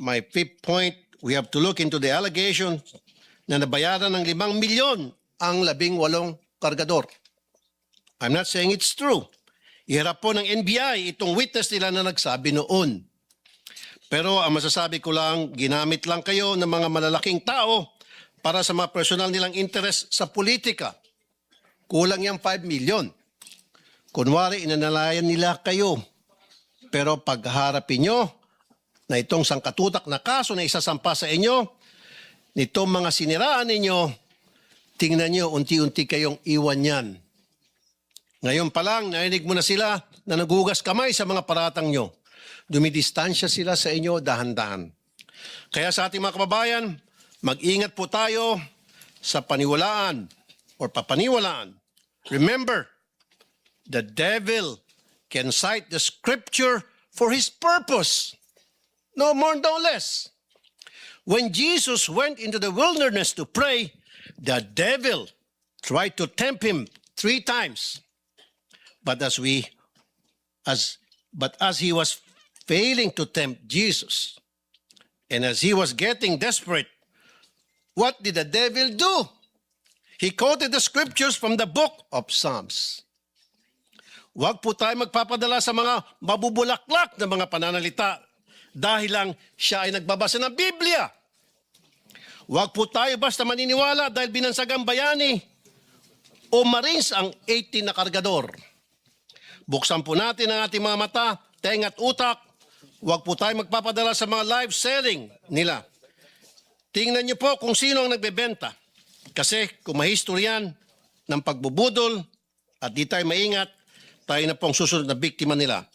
my fifth point, we have to look into the allegation na nabayaran ng 5 milyon ang 18 kargador. I'm not saying it's true. Iharap po ng NBI itong witness nila na nagsabi noon. Pero ang masasabi ko lang, ginamit lang kayo ng mga malalaking tao para sa mga personal nilang interest sa politika. Kulang yung 5 million. Kunwari, inanalayan nila kayo. Pero pagharapin nyo na itong sangkatutak na kaso na isasampa sa inyo, nitong mga siniraan ninyo, tingnan nyo, unti-unti kayong iwan yan. Ngayon pa lang, narinig mo na sila na nagugas kamay sa mga paratang nyo. Dumidistansya sila sa inyo dahan-dahan. Kaya sa ating mga kababayan, mag-ingat po tayo sa paniwalaan or papaniwalaan. Remember, the devil can cite the scripture for his purpose. No more, no less. When Jesus went into the wilderness to pray, the devil tried to tempt him 3 times. But as he was failing to tempt Jesus, and as he was getting desperate, what did the devil do? He quoted the scriptures from the book of Psalms. Huwag po tayo magpapadala sa mga mabubulaklak na mga pananalita dahil lang siya ay nagbabasa ng Biblia. Huwag po tayo basta maniniwala dahil binansagang bayani o marines ang 18 na kargador. Buksan po natin ang ating mga mata, tenga at utak. Huwag po tayo magpapadala sa mga live selling nila. Tingnan niyo po kung sino ang nagbebenta. Kasi kung mahistoryan ng pagbubudol at di tayo maingat, tayo na pong susunod na biktima nila.